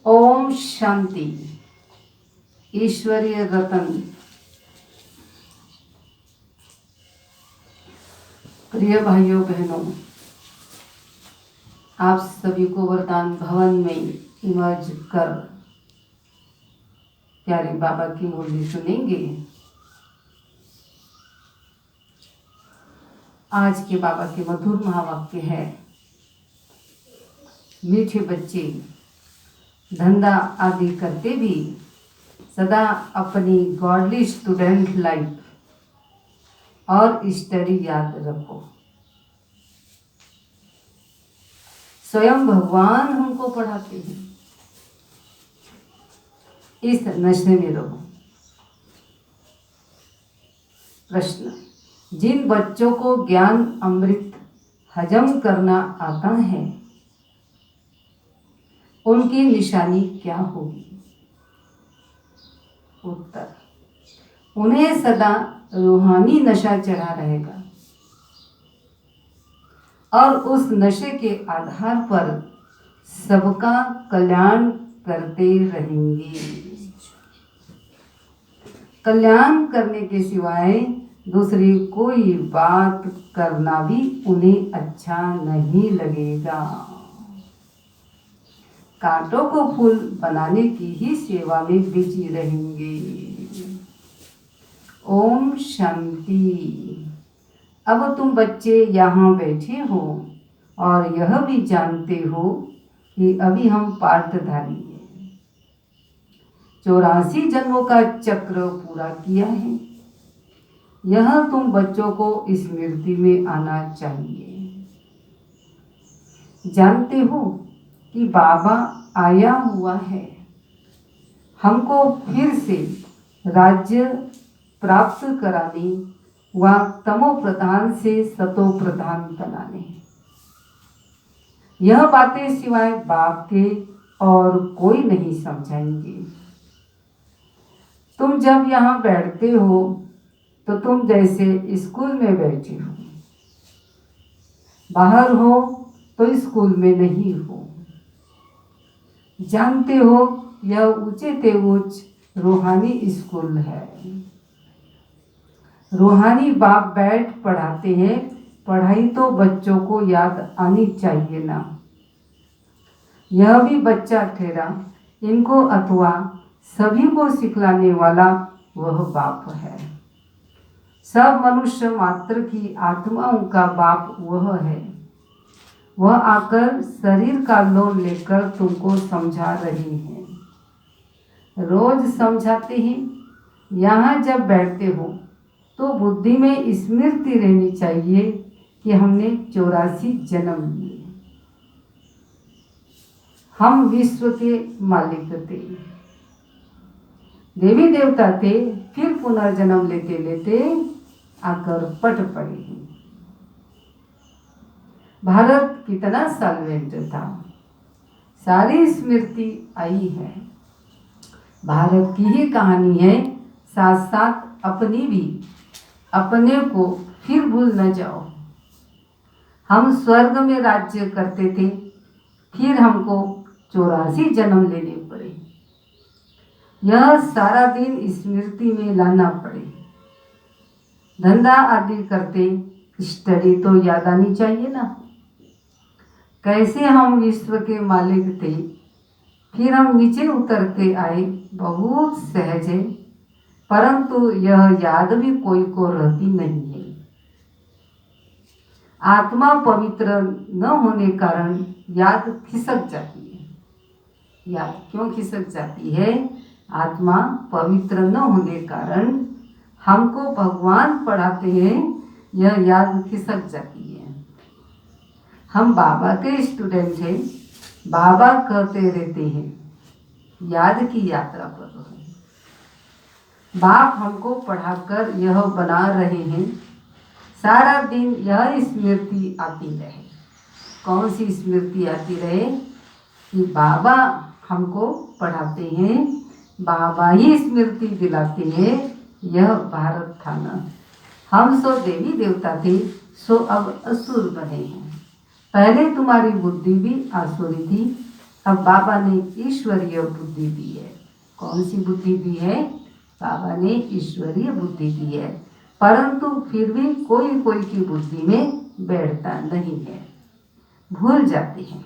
ओम शांति। ईश्वरीय रतन। प्रिय भाइयों बहनों, आप सभी को वरदान भवन में इमर्ज कर प्यारे बाबा की मुरली सुनेंगे। आज के बाबा के मधुर महावाक्य है, मीठे बच्चे धंधा आदि करते भी सदा अपनी गॉडली स्टूडेंट लाइफ और स्टडी याद रखो। स्वयं भगवान हमको पढ़ाते हैं, इस नशे में रहो। प्रश्न, जिन बच्चों को ज्ञान अमृत हजम करना आता है उनकी निशानी क्या होगी? उत्तर, उन्हें सदा रूहानी नशा चढ़ा रहेगा और उस नशे के आधार पर सबका कल्याण करते रहेंगे। कल्याण करने के सिवाय दूसरी कोई बात करना भी उन्हें अच्छा नहीं लगेगा। कांटों को फूल बनाने की ही सेवा में बिजी रहेंगे। ओम शांति। अब तुम बच्चे यहाँ बैठे हो और यह भी जानते हो कि अभी हम पार्थधारी हैं। 84 जन्मों का चक्र पूरा किया है। यह तुम बच्चों को स्मृति में आना चाहिए। जानते हो कि बाबा आया हुआ है हमको फिर से राज्य प्राप्त कराने व तमो प्रधान से सतो प्रधान बनाने। यह बातें सिवाय बाप के और कोई नहीं समझाएंगे। तुम जब यहाँ बैठते हो तो तुम जैसे स्कूल में बैठे हो, बाहर हो तो स्कूल में नहीं हो। जानते हो यह ऊंचे ते ऊंच रूहानी स्कूल है। रूहानी बाप बैठ पढ़ाते हैं। पढ़ाई तो बच्चों को याद आनी चाहिए ना। यह भी बच्चा ठहरा, इनको अथवा सभी को सिखलाने वाला वह बाप है। सब मनुष्य मात्र की आत्माओं का बाप वह है। वह आकर शरीर का लोन लेकर तुमको समझा रहे हैं। रोज समझाते हैं। यहाँ जब बैठते हो तो बुद्धि में स्मृति रहनी चाहिए कि हमने 84 जन्म लिए। हम विश्व के मालिक थे, देवी देवता थे, फिर पुनर्जन्म लेते लेते आकर पट पड़े हैं। भारत कितना साल्वेंट था, सारी स्मृति आई है। भारत की ही कहानी है, साथ साथ अपनी भी। अपने को फिर भूल न जाओ। हम स्वर्ग में राज्य करते थे, फिर हमको 84 जन्म लेने पड़े। यह सारा दिन स्मृति में लाना पड़े। धंधा आदि करते, स्टडी तो याद आनी चाहिए ना। कैसे हम विश्व के मालिक थे, फिर हम नीचे उतर के आए, बहुत सहज है। परंतु यह याद भी कोई को रहती नहीं है। आत्मा पवित्र न होने कारण याद खिसक जाती है। याद क्यों खिसक जाती है? आत्मा पवित्र न होने कारण हमको भगवान पढ़ाते हैं, यह याद खिसक जाती है। हम बाबा के स्टूडेंट हैं, बाबा कहते रहते हैं याद की यात्रा पर रहो। बाप हमको पढ़ाकर यह बना रहे हैं, सारा दिन यह स्मृति आती रहे। कौन सी स्मृति आती रहे? कि बाबा हमको पढ़ाते हैं, बाबा ही स्मृति दिलाते हैं। यह भारत था ना। हम सो देवी देवता थे, सो अब असुर बने हैं। पहले तुम्हारी बुद्धि भी आसुरी थी, अब बाबा ने ईश्वरीय बुद्धि दी है। कौन सी बुद्धि दी है? बाबा ने ईश्वरीय बुद्धि दी है, परंतु फिर भी कोई कोई की बुद्धि में बैठता नहीं है, भूल जाते हैं।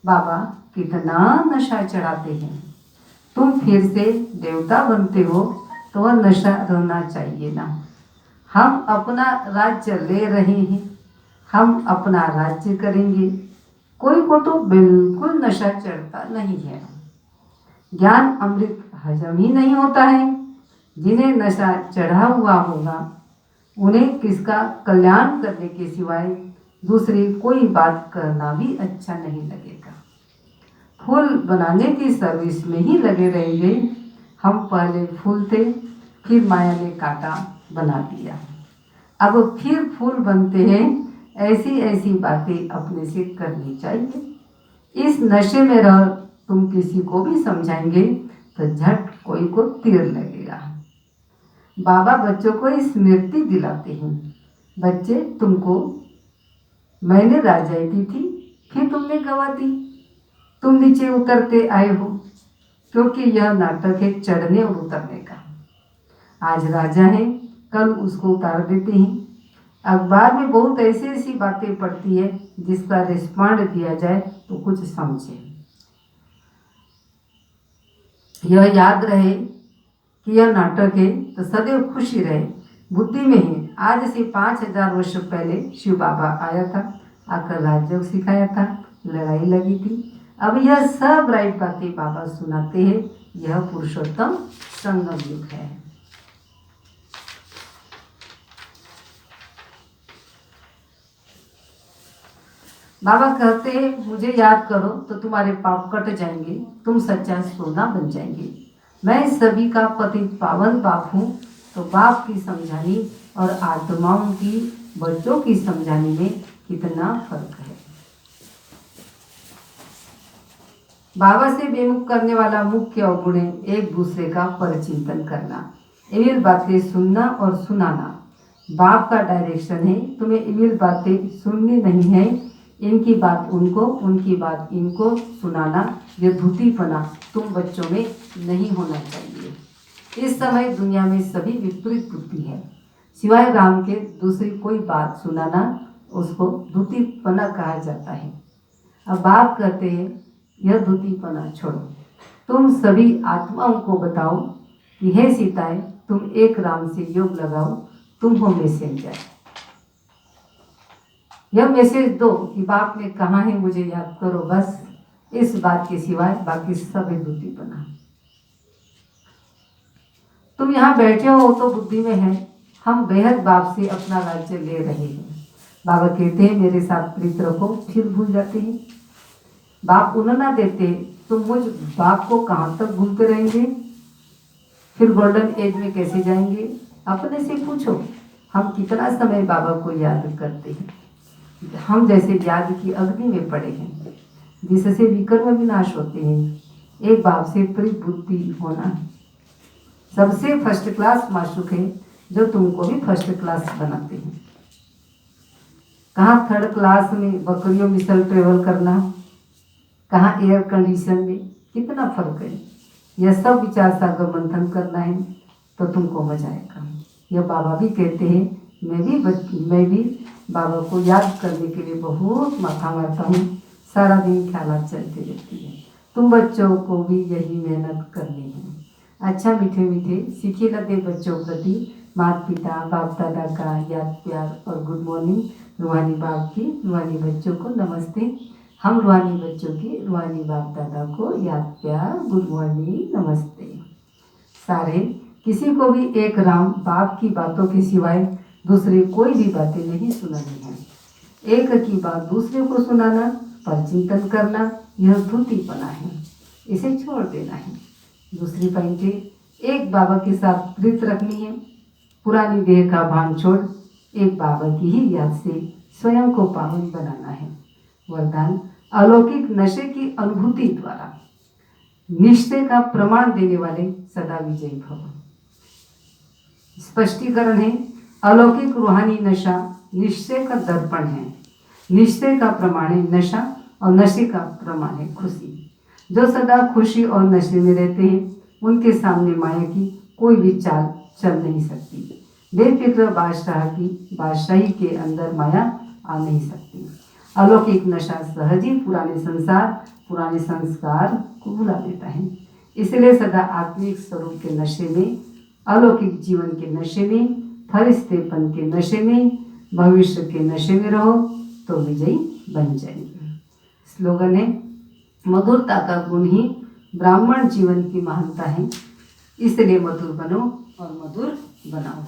बाबा कितना नशा चढ़ाते हैं। तुम फिर से देवता बनते हो तो वह नशा रहना चाहिए ना। हम अपना राज्य ले रहे हैं, हम अपना राज्य करेंगे। कोई को तो बिल्कुल नशा चढ़ता नहीं है। ज्ञान अमृत हजम ही नहीं होता है। जिन्हें नशा चढ़ा हुआ होगा उन्हें किसका कल्याण करने के सिवाय दूसरी कोई बात करना भी अच्छा नहीं लगेगा। फूल बनाने की सर्विस में ही लगे रहेंगे। हम पहले फूल थे, फिर माया ने कांटा बना दिया, अब फिर फूल बनते हैं। ऐसी ऐसी बातें अपने से करनी चाहिए। इस नशे में रह तुम किसी को भी समझाएंगे तो झट कोई को तीर लगेगा। बाबा बच्चों को स्मृति दिलाते हैं। बच्चे, तुमको मैंने राजाई दी थी, फिर तुमने गवा दी। तुम नीचे उतरते आए हो, क्योंकि यह नाटक है चढ़ने और उतरने का। आज राजा है, कल उसको उतार देते हैं। अखबार में बहुत ऐसी ऐसी बातें पढ़ती है जिसका रिस्पॉन्ड दिया जाए तो कुछ समझे। यह याद रहे कि यह नाटक है तो सदैव खुशी रहे, बुद्धि में है। आज से 5000 वर्ष पहले शिव बाबा आया था, आकर राजयोग सिखाया था, लड़ाई लगी थी। अब यह सब राइट बातें बाबा सुनाते हैं। यह पुरुषोत्तम संगम युग है। बाबा कहते हैं, मुझे याद करो तो तुम्हारे पाप कट जाएंगे, तुम सच्चा सोना बन जाएंगे। मैं सभी का पति पावन बाप हूँ। तो बाप की समझानी और आत्माओं की, बच्चों की समझानी में कितना फर्क है। बाबा से बेमुख करने वाला मुख्य अवगुण है एक दूसरे का परचिंतन करना, इविल बातें सुनना और सुनाना। बाप का डायरेक्शन है, तुम्हें इविल बातें सुननी नहीं है। इनकी बात उनको, उनकी बात इनको सुनाना, यह धूतीपना तुम बच्चों में नहीं होना चाहिए। इस समय दुनिया में सभी विपरीत बुद्धि है। सिवाय राम के दूसरी कोई बात सुनाना उसको धूतीपना कहा जाता है। अब बाप कहते हैं, यह धूतीपना छोड़ो। तुम सभी आत्माओं को बताओ कि हे सीताएं, तुम एक राम से योग लगाओ, तुम हो मैसेंजर। यह मैसेज दो कि बाप ने कहा है मुझे याद करो, बस इस बात के सिवाय बाकी सब धूतीपना। तुम यहाँ बैठे हो तो बुद्धि में है, हम बेहद बाप से अपना राज्य ले रहे हैं। बाबा कहते हैं, मेरे साथ प्रीत रखो, फिर भूल जाते हैं। बाप उन्हें ना देते तो मुझ बाप को कहाँ तक भूलते रहेंगे, फिर गोल्डन एज में कैसे जाएंगे। अपने से पूछो, हम कितना समय बाबा को याद करते हैं। हम जैसे याद की अग्नि में पड़े हैं, जिससे विकर्म विनाश होते हैं। एक बाप से प्रीत बुद्धि होना सबसे फर्स्ट क्लास माशूक है, जो तुमको भी फर्स्ट क्लास बनाते हैं। कहाँ थर्ड क्लास में बकरियों मिसल ट्रेवल करना, कहाँ एयर कंडीशन में, कितना फर्क है। यह सब विचार सागर मंथन करना है तो तुमको मजा आएगा। यह बाबा भी कहते हैं, मैं भी बाबा को याद करने के लिए बहुत माथा मारता हूँ, सारा दिन ख्यालात चलती रहती है। तुम बच्चों को भी यही मेहनत करनी है। अच्छा मीठे मीठे सीखे लगे बच्चों प्रति माता पिता बाप दादा का याद प्यार और गुड मॉर्निंग। रूहानी बाप की रूहानी बच्चों को नमस्ते। हम रूहानी बच्चों की रूहानी बाप दादा को याद प्यार गुड मॉर्निंग नमस्ते। सारे किसी को भी एक राम बाप की बातों के सिवाय दूसरी कोई भी बातें नहीं सुनानी है। एक की बात दूसरे को सुनाना, परचिंतन करना, यह धूतीपना है, इसे छोड़ देना है। दूसरी पॉइंट, एक बाबा के साथ प्रीत रखनी है। पुरानी देह का भान छोड़ एक बाबा की ही याद से स्वयं को पावन बनाना है। वरदान, अलौकिक नशे की अनुभूति द्वारा निश्चय का प्रमाण देने वाले सदा विजयी भव। स्पष्टीकरण है, अलौकिक रूहानी नशा निश्चय का दर्पण है। निश्चय का प्रमाण है नशा और नशे का प्रमाण है खुशी। जो सदा खुशी और नशे में रहते हैं उनके सामने माया की कोई भी चाल चल नहीं सकती। बेफिक्र बादशाह की बादशाही के अंदर माया आ नहीं सकती। अलौकिक नशा सहज ही पुराने पुराने संस्कार को भुला देता है। इसलिए सदा आत्मिक स्वरूप के नशे में, अलौकिक जीवन के नशे में, फरिश्तेपन के नशे में, भविष्य के नशे में रहो तो विजयी बन जाएंगे। स्लोगन है, मधुरता का गुण ही ब्राह्मण जीवन की महानता है, इसलिए मधुर बनो और मधुर बनाओ।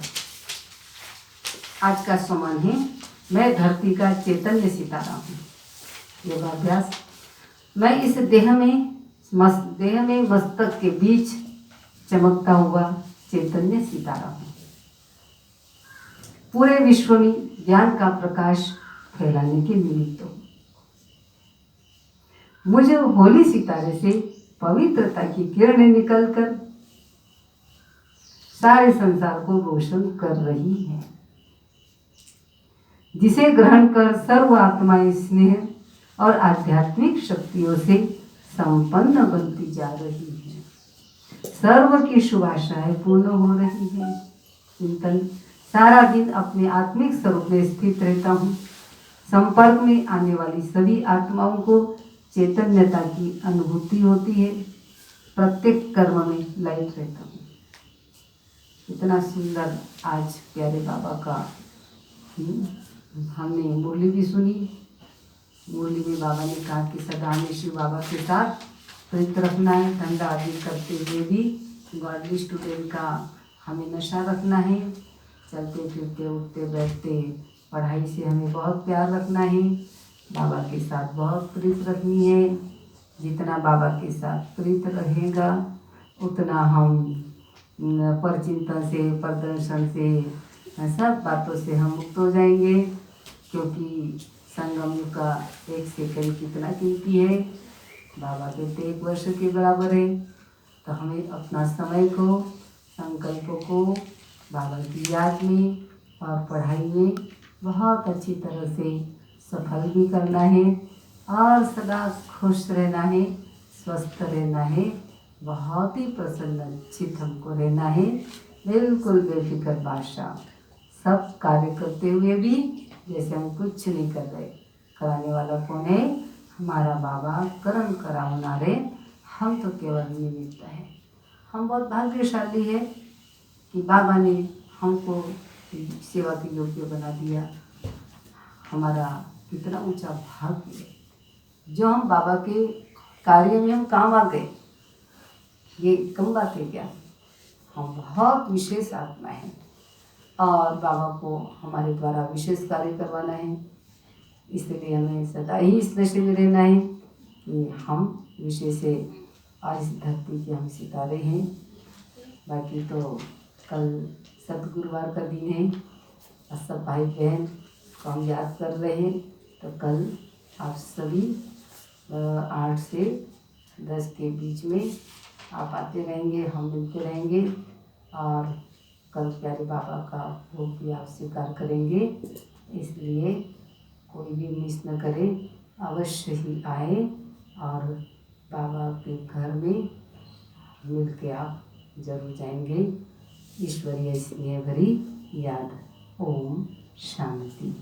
आज का समान है, मैं धरती का चैतन्य सितारा हूँ। योगाभ्यास, मैं इस देह में मस्तक के बीच चमकता हुआ चैतन्य सितारा हूँ। पूरे विश्व में ज्ञान का प्रकाश फैलाने के निमित्त हूँ। मुझे होली सितारे से पवित्रता की किरणें निकलकर सारे संसार को रोशन कर रही है, जिसे ग्रहण कर सर्व आत्माएं स्नेह और आध्यात्मिक शक्तियों से संपन्न बनती जा रही है। सर्व की शुभ आशाएं पूर्ण हो रही है। चिंतन, सारा दिन अपने आत्मिक स्वरूप में स्थित रहता हूँ। संपर्क में आने वाली सभी आत्माओं को चैतन्यता की अनुभूति होती है। प्रत्येक कर्म में लाइट रहता हूँ। इतना सुंदर आज प्यारे बाबा का हमने मुरली भी सुनी। मुरली में बाबा ने कहा कि सदा हमें शिव बाबा के साथ प्रीत रखना है। धंधा आदि करते हुए भी गॉडली स्टूडेंट का हमें नशा रखना है। चलते फिरते उठते बैठते पढ़ाई से हमें बहुत प्यार रखना है। बाबा के साथ बहुत प्रीत रखनी है। जितना बाबा के साथ प्रीत रहेगा उतना हम परचिंतन से, प्रदर्शन से, सब बातों से हम मुक्त हो जाएंगे। क्योंकि संगम युग का एक सेकंड कितना कीमती है, बाबा के तो 1 वर्ष के बराबर है। तो हमें अपना समय को, संकल्पों को बाबा की याद में और पढ़ाई में बहुत अच्छी तरह से सफल भी करना है और सदा खुश रहना है, स्वस्थ रहना है, बहुत ही प्रसन्नचित्त हमको रहना है। बिल्कुल बेफिक्र बादशाह, सब कार्य करते हुए भी जैसे हम कुछ नहीं कर रहे। कराने वाला कौन है? हमारा बाबा, कर्म करावनारे। हम तो केवल निमित्त हैं। हम बहुत भाग्यशाली है कि बाबा ने हमको सेवा के योग्य बना दिया। हमारा कितना ऊंचा भाग्य है जो हम बाबा के कार्य में हम काम आ गए। ये कम बात है क्या? हम बहुत विशेष आत्मा हैं और बाबा को हमारे द्वारा विशेष कार्य करवाना है। इसलिए हमें सदा ही इस नशे में रहना है कि हम विशेष है और इस धरती के हम सितारे हैं। बाकी तो कल सतगुरुवार का दिन है और सब भाई बहन को हम याद कर रहे हैं। तो कल आप सभी 8 से 10 के बीच में आप आते रहेंगे, हम मिलते रहेंगे और कल प्यारे बाबा का भोग भी आप स्वीकार करेंगे। इसलिए कोई भी मिस न करे, अवश्य ही आए और बाबा के घर में मिल के आप जरूर जाएंगे। ईश्वरीय स्नेह भरी याद। ओम शांति।